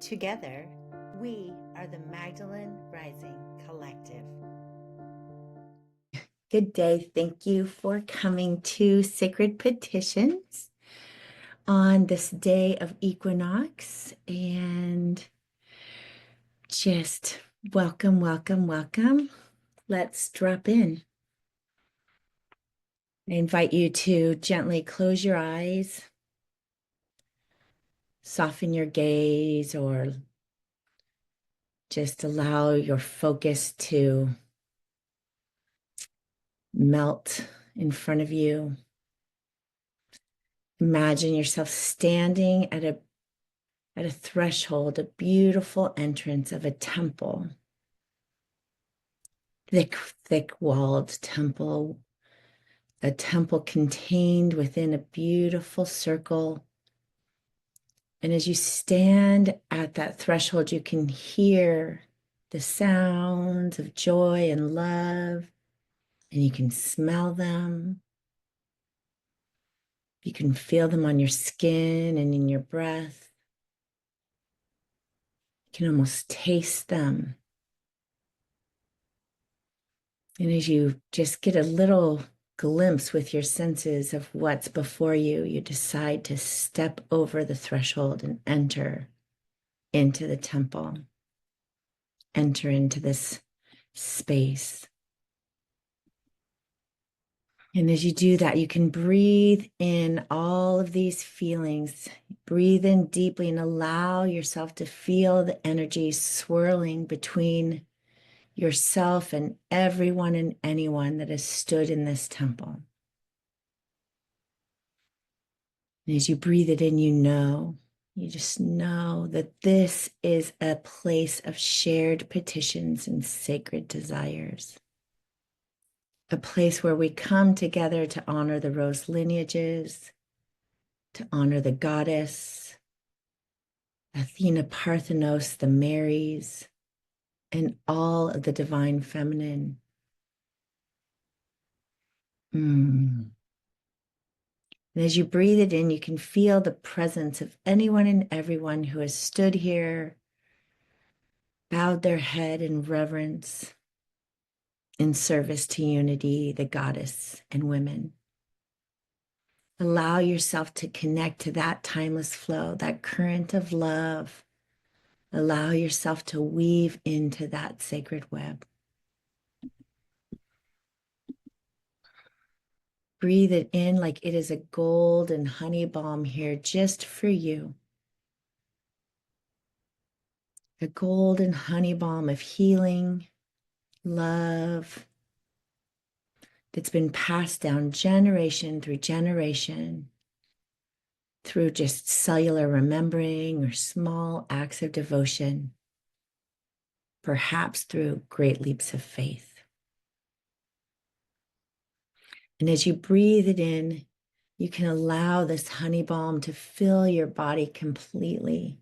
Together, we are the Magdalene Rising Collective. Good day. Thank you for coming to Sacred Petitions on this day of Equinox. And just welcome, welcome, welcome. Let's drop in. I invite you to gently close your eyes, soften your gaze, or just allow your focus to melt in front of you. Imagine yourself standing at a threshold, a beautiful entrance of a temple. Thick walled temple, a temple contained within a beautiful circle. And as you stand at that threshold, you can hear the sounds of joy and love, and you can smell them. You can feel them on your skin and in your breath. You can almost taste them. And as you just get a little glimpse with your senses of what's before you, you decide to step over the threshold and enter into the temple, enter into this space. And as you do that, you can breathe in all of these feelings. Breathe in deeply and allow yourself to feel the energy swirling between yourself and everyone and anyone that has stood in this temple. And as you breathe it in, you just know that this is a place of shared petitions and sacred desires. A place where we come together to honor the rose lineages, to honor the goddess, Athena Parthenos, the Marys, and all of the divine feminine. And as you breathe it in, you can feel the presence of anyone and everyone who has stood here, bowed their head in reverence, in service to unity, the goddess and women. Allow yourself to connect to that timeless flow, that current of love. Allow yourself to weave into that sacred web. Breathe it in like it is a golden honey balm here just for you. A golden honey balm of healing, love, that's been passed down generation through generation through just cellular remembering or small acts of devotion, perhaps through great leaps of faith. And as you breathe it in, you can allow this honey balm to fill your body completely,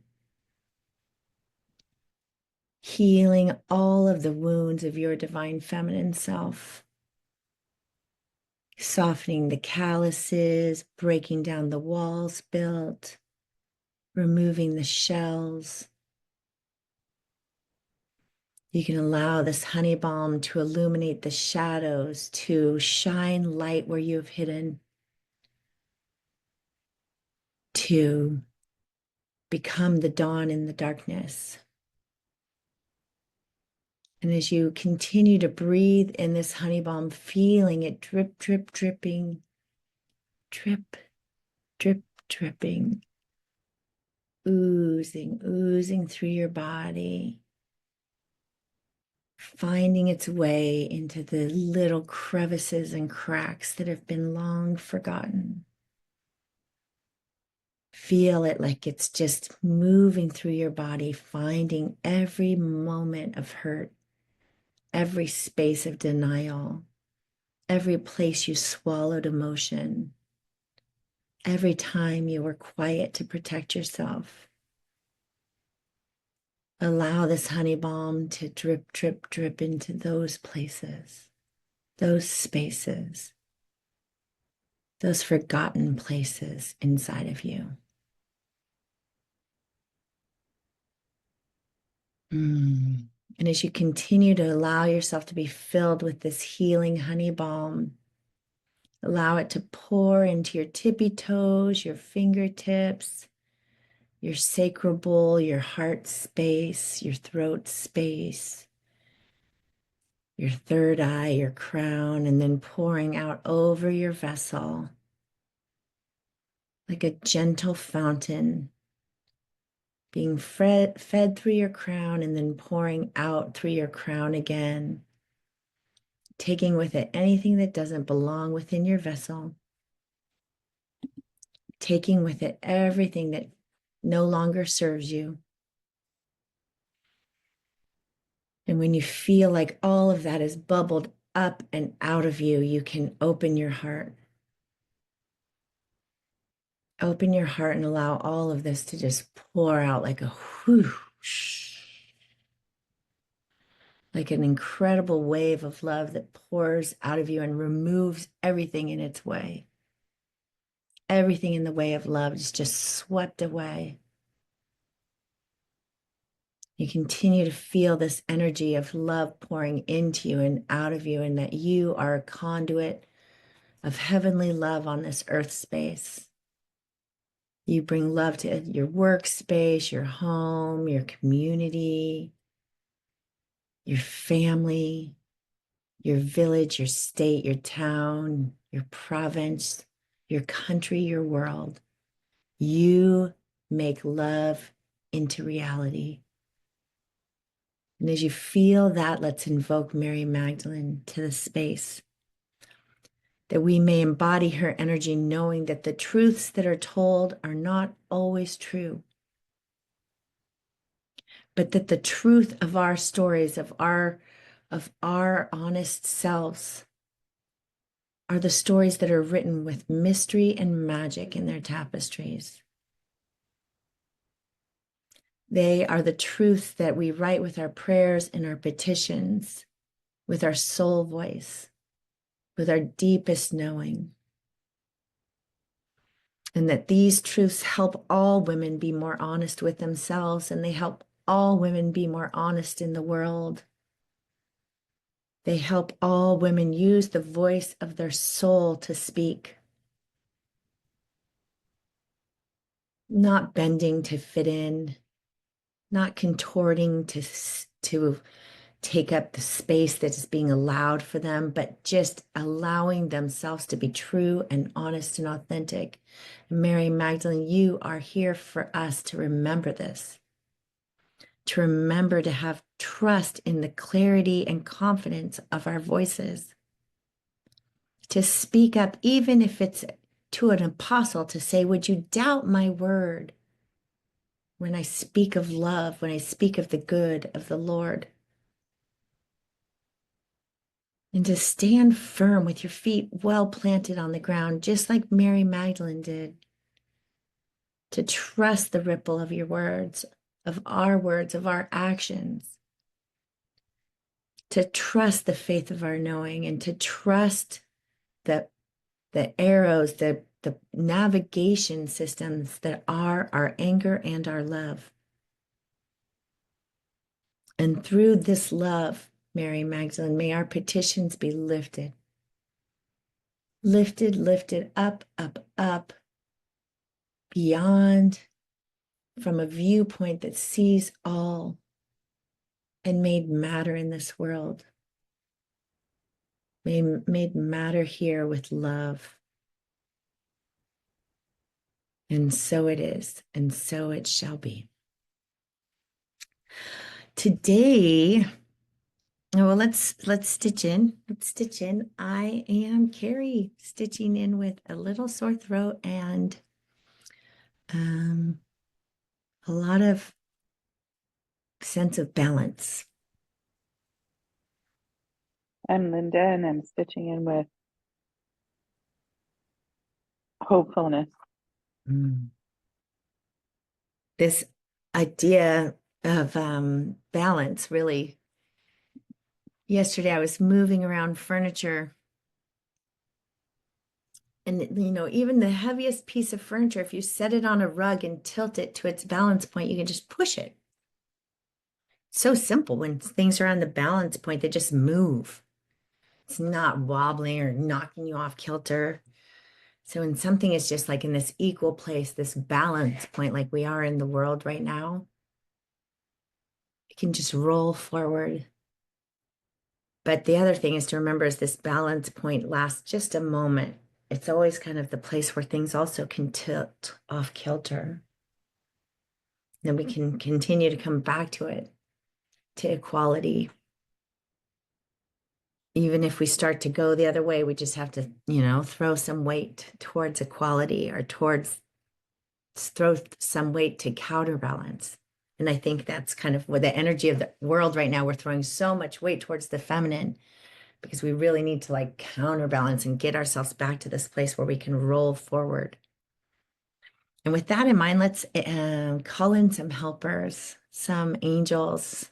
healing all of the wounds of your divine feminine self, softening the calluses, breaking down the walls built, removing the shells. You can allow this honey balm to illuminate the shadows, to shine light where you have hidden, to become the dawn in the darkness. And as you continue to breathe in this honey balm, feeling it drip, drip, dripping, drip, drip, dripping, oozing through your body, finding its way into the little crevices and cracks that have been long forgotten. Feel it like it's just moving through your body, finding every moment of hurt, every space of denial, every place you swallowed emotion, every time you were quiet to protect yourself. Allow this honey balm to drip, drip, drip into those places, those spaces, those forgotten places inside of you. Mm. And as you continue to allow yourself to be filled with this healing honey balm, allow it to pour into your tippy toes, your fingertips, your sacral bowl, your heart space, your throat space, your third eye, your crown, and then pouring out over your vessel like a gentle fountain, being fed through your crown and then pouring out through your crown again, taking with it anything that doesn't belong within your vessel, taking with it everything that no longer serves you. And when you feel like all of that is bubbled up and out of you, you can open your heart. Open your heart and allow all of this to just pour out like a whoosh, like an incredible wave of love that pours out of you and removes everything in its way. Everything in the way of love is just swept away. You continue to feel this energy of love pouring into you and out of you, and that you are a conduit of heavenly love on this earth space. You bring love to your workspace, your home, your community, your family, your village, your state, your town, your province, your country, your world. You make love into reality. And as you feel that, let's invoke Mary Magdalene to the space, that we may embody her energy, knowing that the truths that are told are not always true, but that the truth of our stories, of our honest selves, are the stories that are written with mystery and magic in their tapestries. They are the truths that we write with our prayers and our petitions, with our soul voice, with our deepest knowing. And that these truths help all women be more honest with themselves, and they help all women be more honest in the world. They help all women use the voice of their soul to speak, not bending to fit in, not contorting to take up the space that is being allowed for them, but just allowing themselves to be true and honest and authentic. Mary Magdalene, you are here for us to remember this, to remember to have trust in the clarity and confidence of our voices, to speak up, even if it's to an apostle, to say, would you doubt my word when I speak of love, when I speak of the good of the Lord? And to stand firm with your feet well planted on the ground, just like Mary Magdalene did. To trust the ripple of your words, of our actions. To trust the faith of our knowing, and to trust the arrows, the navigation systems that are our anger and our love. And through this love, Mary Magdalene, may our petitions be lifted. Lifted, lifted up, up, up, beyond, from a viewpoint that sees all and made matter in this world. Made matter here with love. And so it is, and so it shall be. Today, well, let's stitch in. Let's stitch in. I am Carrie, stitching in with a little sore throat and a lot of sense of balance. I'm Linda, and I'm stitching in with hopefulness. This idea of balance, really. Yesterday, I was moving around furniture. And, even the heaviest piece of furniture, if you set it on a rug and tilt it to its balance point, you can just push it. So simple. When things are on the balance point, they just move. It's not wobbling or knocking you off kilter. So when something is just like in this equal place, this balance point, like we are in the world right now, it can just roll forward. But the other thing is to remember is this balance point lasts just a moment. It's always kind of the place where things also can tilt off kilter. Then we can continue to come back to it, to equality. Even if we start to go the other way, we just have to, throw some weight towards equality or throw some weight to counterbalance. And I think that's kind of where the energy of the world right now, we're throwing so much weight towards the feminine because we really need to like counterbalance and get ourselves back to this place where we can roll forward. And with that in mind, let's call in some helpers, some angels.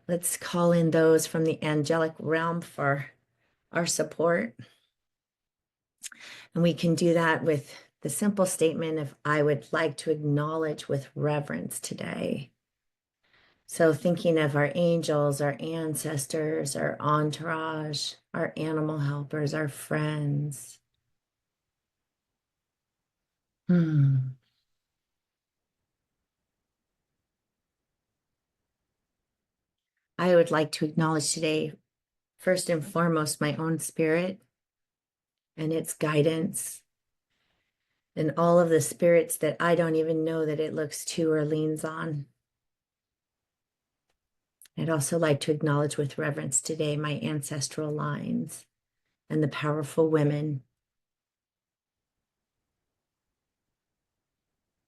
Let's call in those from the angelic realm for our support. And we can do that with the simple statement of, I would like to acknowledge with reverence today. So thinking of our angels, our ancestors, our entourage, our animal helpers, our friends. Hmm. I would like to acknowledge today, first and foremost, my own spirit and its guidance, and all of the spirits that I don't even know that it looks to or leans on. I'd also like to acknowledge with reverence today my ancestral lines and the powerful women.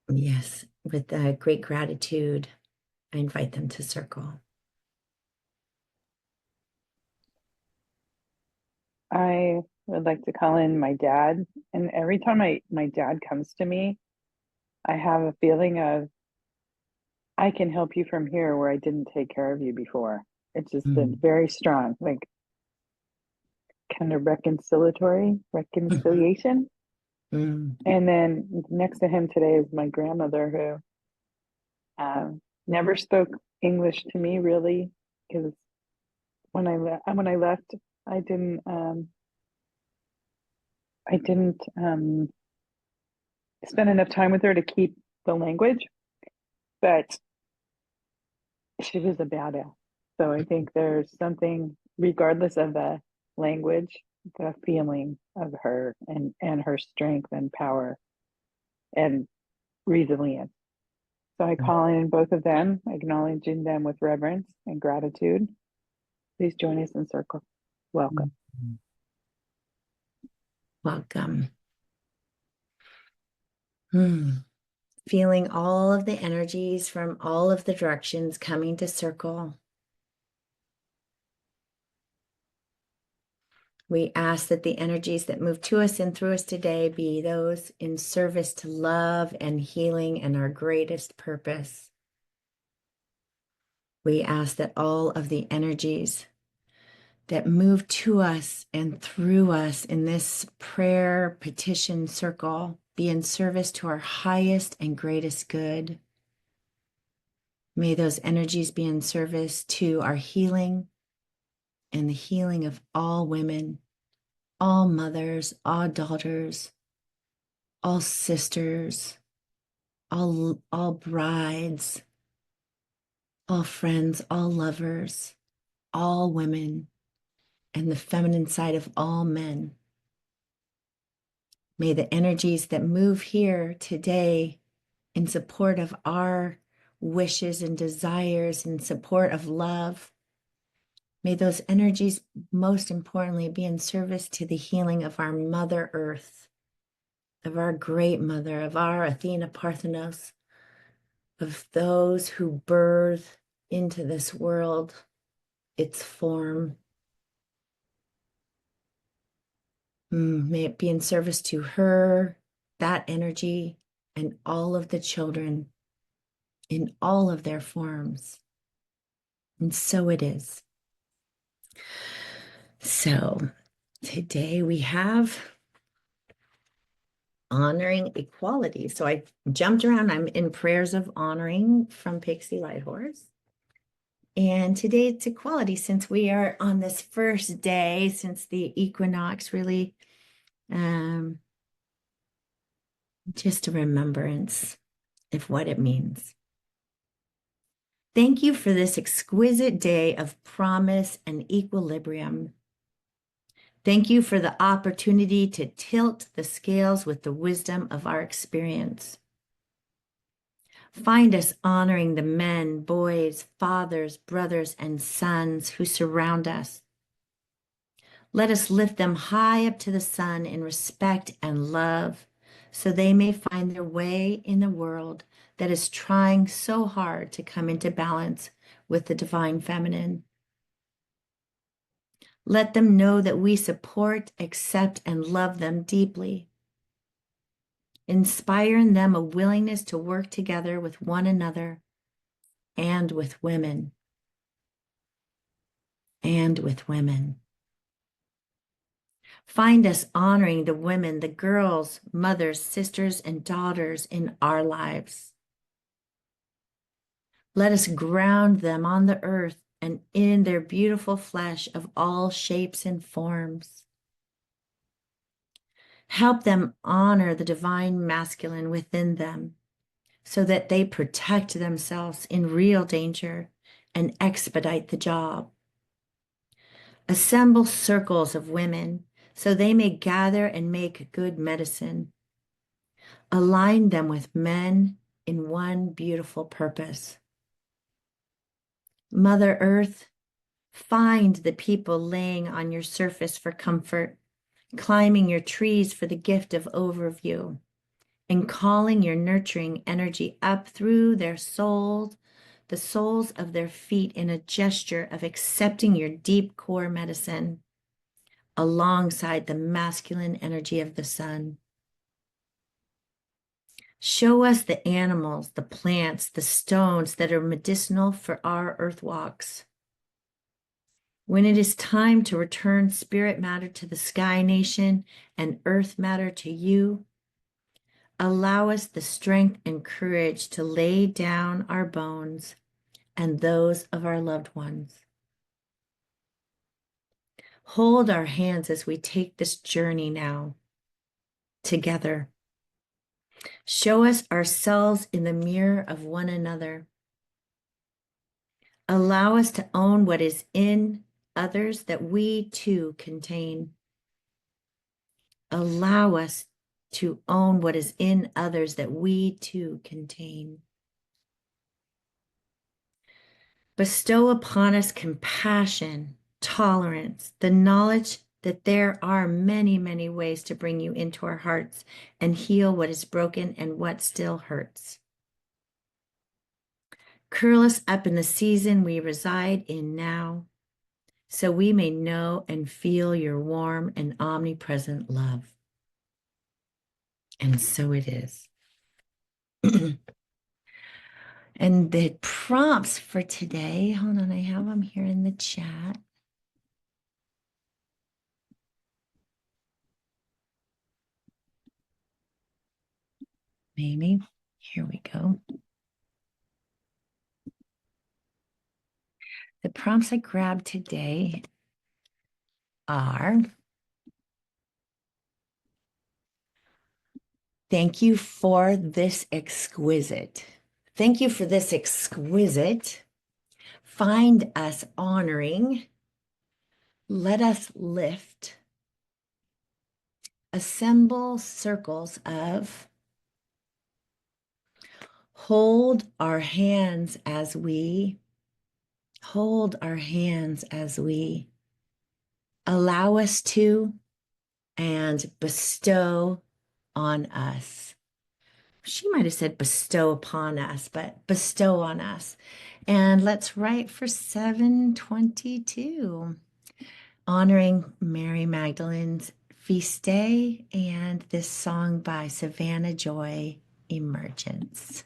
Yes, with great gratitude, I invite them to circle. I would like to call in my dad. And every time my dad comes to me, I have a feeling of I can help you from here where I didn't take care of you before. It's just been Mm. very strong, like kind of Mhm. reconciliation. Mm. And then next to him today is my grandmother who never spoke English to me really because when I left, I didn't um, I didn't spend enough time with her to keep the language, but she was a badass. So I think there's something, regardless of the language, the feeling of her and her strength and power and resilience. So I call in both of them, acknowledging them with reverence and gratitude. Please join us in circle. Welcome. Mm. Welcome. Hmm. Feeling all of the energies from all of the directions coming to circle. We ask that the energies that move to us and through us today be those in service to love and healing and our greatest purpose. We ask that all of the energies that move to us and through us in this prayer petition circle be in service to our highest and greatest good. May those energies be in service to our healing and the healing of all women, all mothers, all daughters, all sisters, all brides, all friends, all lovers, all women, and the feminine side of all men. May the energies that move here today in support of our wishes and desires, in support of love, may those energies most importantly be in service to the healing of our Mother Earth, of our great mother, of our Athena Parthenos, of those who birth into this world its form. May it be in service to her, that energy, and all of the children in all of their forms. And so it is. So today we have honoring equality. So I jumped around. I'm in prayers of honoring from Pixie Lighthorse. And today it's equality, since we are on this first day since the equinox, really just a remembrance of what it means. Thank you for this exquisite day of promise and equilibrium. Thank you for the opportunity to tilt the scales with the wisdom of our experience. Find us honoring the men, boys, fathers, brothers, and sons who surround us. Let us lift them high up to the sun in respect and love, so they may find their way in a world that is trying so hard to come into balance with the divine feminine. Let them know that we support, accept, and love them deeply. Inspire in them a willingness to work together with one another and with women. And with women. Find us honoring the women, the girls, mothers, sisters, and daughters in our lives. Let us ground them on the earth and in their beautiful flesh of all shapes and forms. Help them honor the divine masculine within them so that they protect themselves in real danger and expedite the job. Assemble circles of women so they may gather and make good medicine. Align them with men in one beautiful purpose. Mother Earth, find the people laying on your surface for comfort, climbing your trees for the gift of overview, and calling your nurturing energy up through their souls, the soles of their feet in a gesture of accepting your deep core medicine alongside the masculine energy of the sun. Show us the animals, the plants, the stones that are medicinal for our earth walks. When it is time to return spirit matter to the sky nation and earth matter to you, allow us the strength and courage to lay down our bones and those of our loved ones. Hold our hands as we take this journey now, together. Show us ourselves in the mirror of one another. Allow us to own what is in others that we too contain. Allow us to own what is in others that we too contain. Bestow upon us compassion, tolerance, the knowledge that there are many, many ways to bring you into our hearts and heal what is broken and what still hurts. Curl us up in the season we reside in now, so we may know and feel your warm and omnipresent love. And so it is. And the prompts for today, hold on, I have them here in the chat. Maybe, here we go. The prompts I grabbed today are, thank you for this exquisite. Thank you for this exquisite. Find us honoring. Let us lift. Assemble circles of. Hold our hands as we. Hold our hands as we. Allow us to. And bestow on us. She might have said bestow upon us, but bestow on us. And let's write for 7/22, honoring Mary Magdalene's feast day and this song by Savannah Joy, Emergence.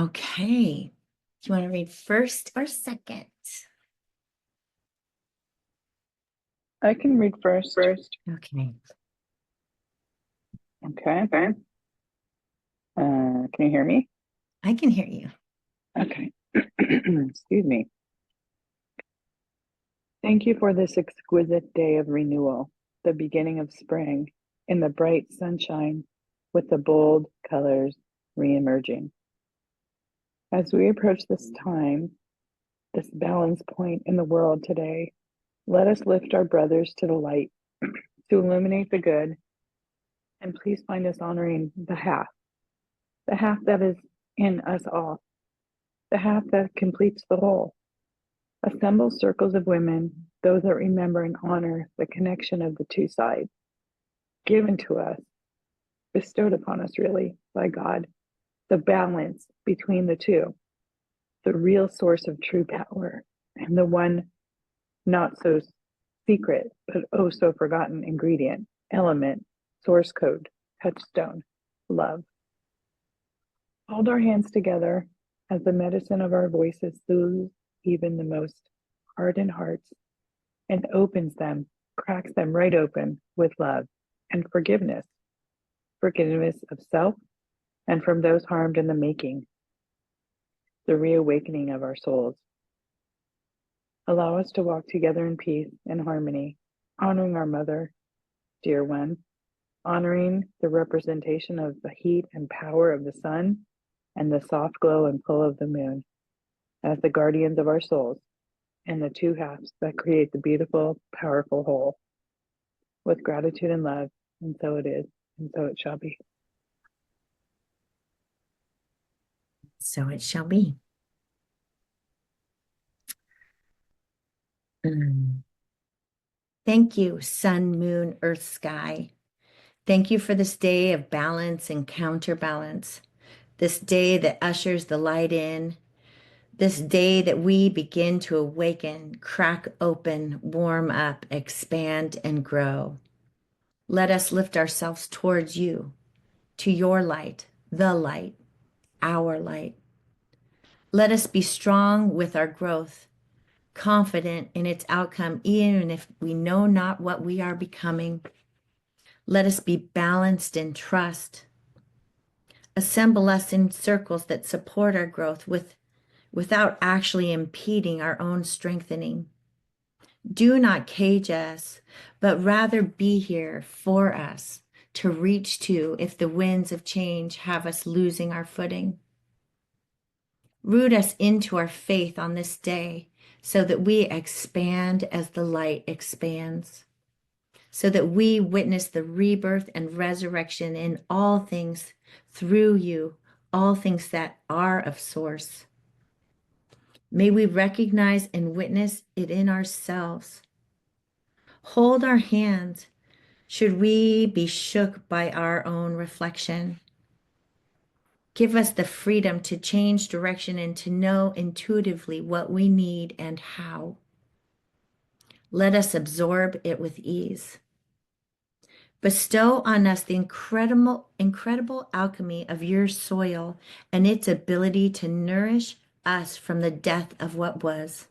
Okay. Do you want to read first or second? I can read first. Okay. Okay. Can you hear me? I can hear you. Okay. Excuse me. Thank you for this exquisite day of renewal, the beginning of spring, in the bright sunshine, with the bold colors reemerging. As we approach this time, this balance point in the world today, let us lift our brothers to the light, to illuminate the good, and please find us honoring the half that is in us all, the half that completes the whole. Assemble circles of women, those that remember and honor the connection of the two sides, given to us, bestowed upon us really by God, the balance between the two, the real source of true power, and the one not so secret, but oh so forgotten ingredient, element, source code, touchstone, love. Hold our hands together as the medicine of our voices soothes even the most hardened hearts and opens them, cracks them right open with love and forgiveness, forgiveness of self and from those harmed in the making, the reawakening of our souls. Allow us to walk together in peace and harmony, honoring our mother, dear one, honoring the representation of the heat and power of the sun and the soft glow and pull of the moon as the guardians of our souls and the two halves that create the beautiful, powerful whole. With gratitude and love, and so it is, and so it shall be. So it shall be. Mm. Thank you, sun, moon, earth, sky. Thank you for this day of balance and counterbalance, this day that ushers the light in, this day that we begin to awaken, crack open, warm up, expand, and grow. Let us lift ourselves towards you, to your light, the light, our light. Let us be strong with our growth, confident in its outcome, even if we know not what we are becoming. Let us be balanced in trust. Assemble us in circles that support our growth without actually impeding our own strengthening. Do not cage us, but rather be here for us to reach to if the winds of change have us losing our footing. Root us into our faith on this day so that we expand as the light expands, so that we witness the rebirth and resurrection in all things through you, all things that are of source. May we recognize and witness it in ourselves. Hold our hands should we be shook by our own reflection. Give us the freedom to change direction and to know intuitively what we need and how. Let us absorb it with ease. Bestow on us the incredible alchemy of your soil and its ability to nourish us from the death of what was.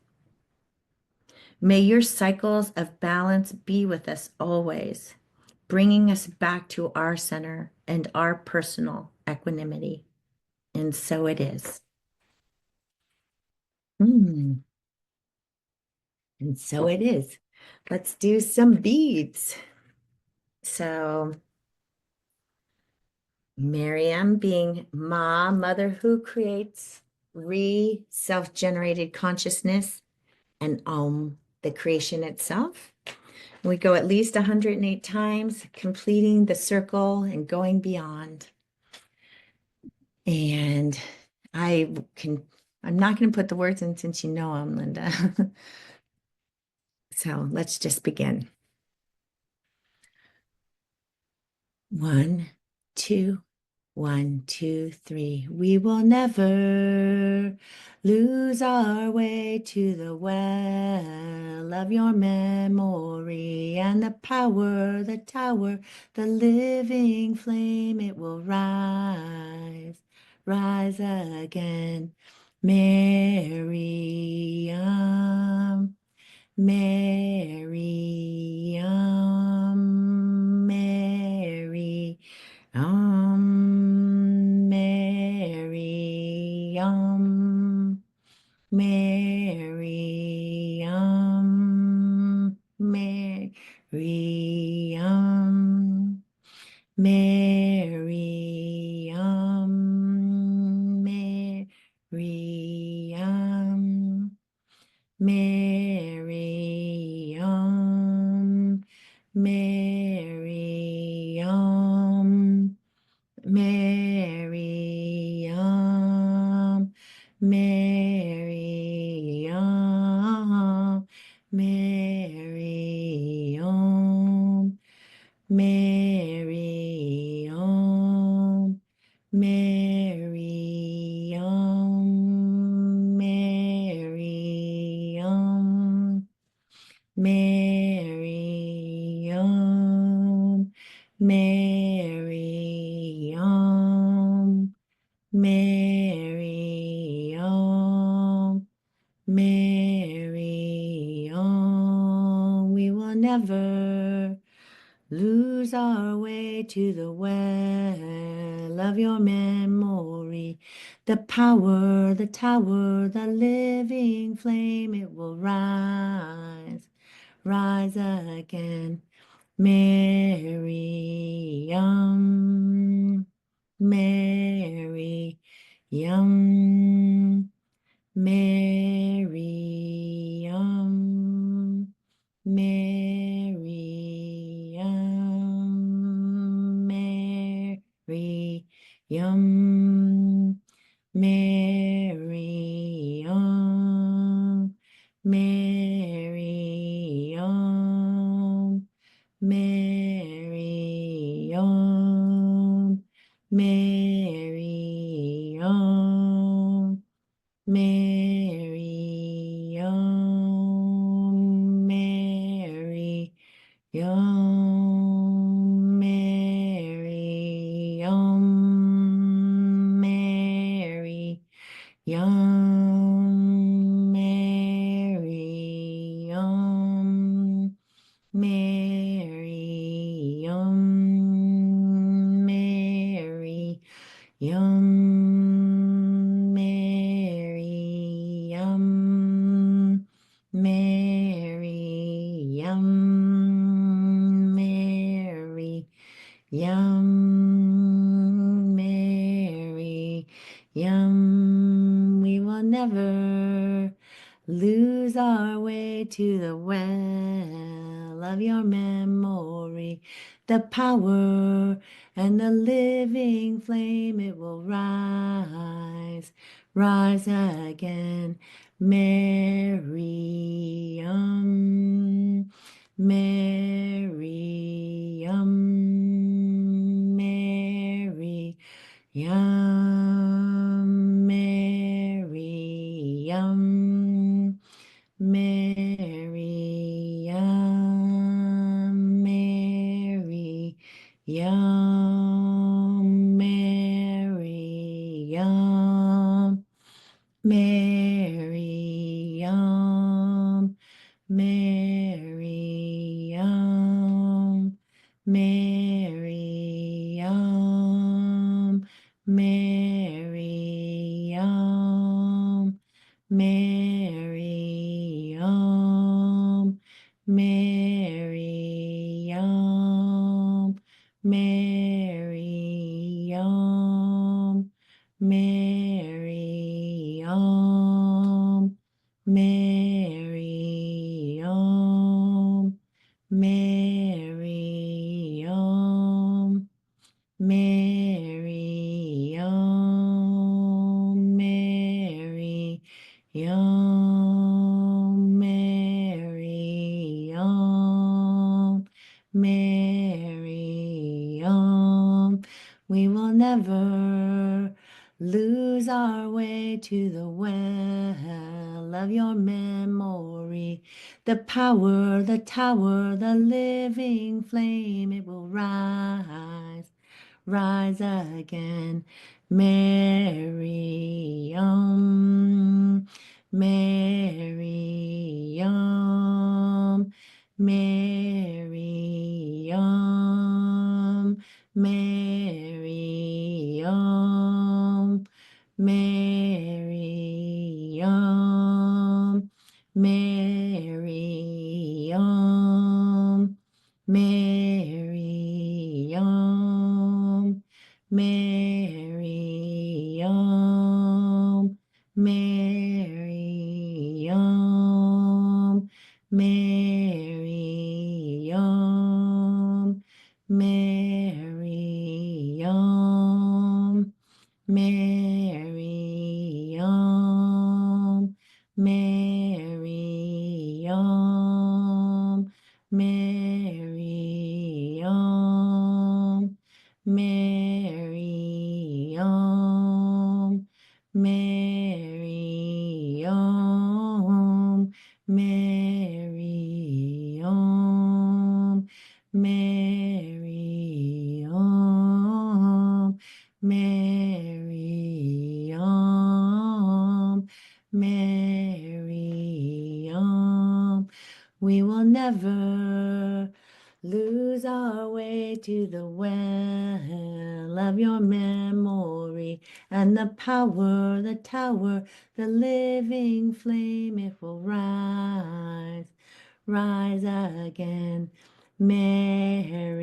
May your cycles of balance be with us always, bringing us back to our center and our personal equanimity. And so it is. And so it is. Let's do some beads. So Miriam being Ma, mother who creates, Re, self-generated consciousness, and Om, the creation itself. We go at least 108 times, completing the circle and going beyond. And I'm not going to put the words in since you know them, Linda. So let's just begin. 1, 2, 1, 2, 3. We will never lose our way to the well of your memory and the power, the tower, the living flame. It will rise, rise again. Miriam, Miriam, Mary, Miriam, Miriam, Miriam. Miriam, Miriam, Miriam, Miriam, Miriam, Miriam, Miriam, Miriam, Miriam, Miriam, Miriam, Miriam, Miriam, Miriam. We will never lose our way to the well of your memory. The power, the tower, the living flame, it will rise, rise again. Miriam, Miriam, Miriam, Miriam, Miriam, Miriam, Miriam, Miriam, Miriam, Miriam, Miriam, Miriam, Miriam, Miriam, Miriam, Mary, Yum, Mary, yum, Mary, yum, Mary, yum, Mary, yum. We will never lose our way to the well of your memory. The power and the living flame, it will rise, rise again. Miriam, Miriam, Mary, Yum, Miriam, Miriam, Mary, Yum, Miriam, Miriam, Miriam, Miriam, Miriam, Miriam, Miriam, Miriam, Miriam, Miriam, Miriam, Miriam, Miriam, Miriam, Miriam. We will never lose our way to the well of your memory. The power, the tower, the living flame, it will rise, rise again. Miriam, Miriam, Miriam, Miriam, Miriam, Miriam, Miriam, Miriam, Miriam, Miriam, Miriam, Miriam, Miriam, Miriam, Miriam, Miriam, Miriam, Miriam, Miriam, Miriam. We will never lose our way to the well of your memory and the power, the tower, the living flame. It will rise, rise again. Miriam,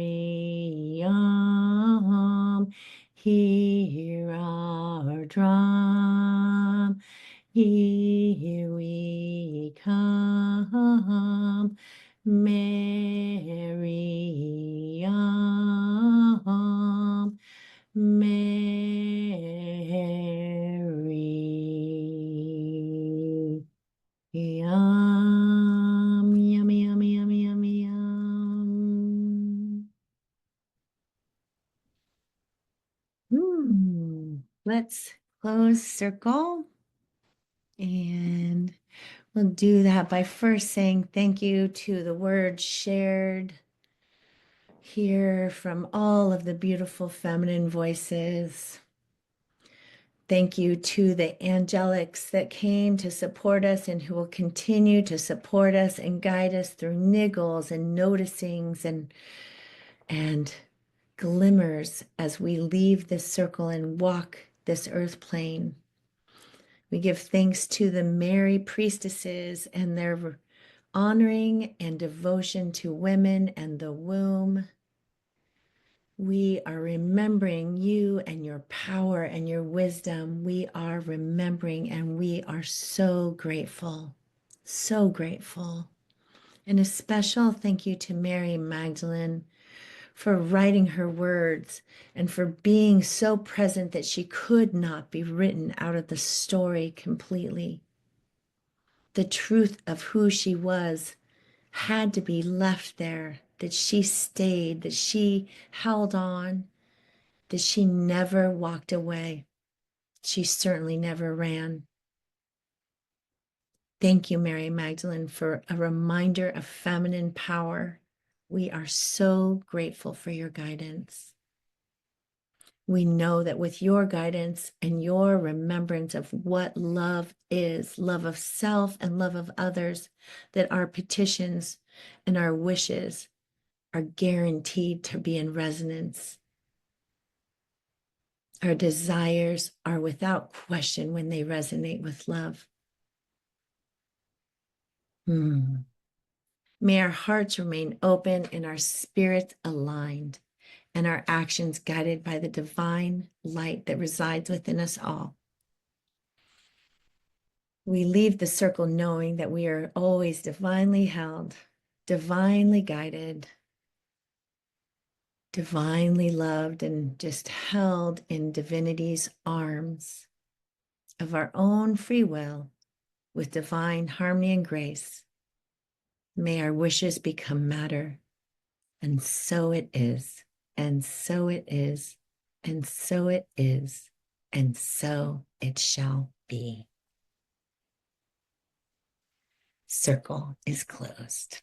hear our drum. Here we come, Miriam, Mary. Yum, yummy, yummy, yummy, yummy, yum. Let's close circle, and we'll do that by first saying thank you to the words shared here from all of the beautiful feminine voices. Thank you to the angelics that came to support us and who will continue to support us and guide us through niggles and noticings and glimmers as we leave this circle and walk this earth plane. We give thanks to the Mary priestesses and their honoring and devotion to women and the womb. We are remembering you and your power and your wisdom. We are remembering, and we are so grateful, so grateful. And a special thank you to Mary Magdalene for writing her words and for being so present that she could not be written out of the story completely. The truth of who she was had to be left there, that she stayed, that she held on, that she never walked away. She certainly never ran. Thank you, Mary Magdalene, for a reminder of feminine power. We are so grateful for your guidance. We know that with your guidance and your remembrance of what love is, love of self and love of others, that our petitions and our wishes are guaranteed to be in resonance. Our desires are without question when they resonate with love. May our hearts remain open and our spirits aligned, and our actions guided by the divine light that resides within us all. We leave the circle knowing that we are always divinely held, divinely guided, divinely loved, and just held in divinity's arms of our own free will with divine harmony and grace. May our wishes become matter. And so it is, and so it is, and so it is, and so it shall be. Circle is closed.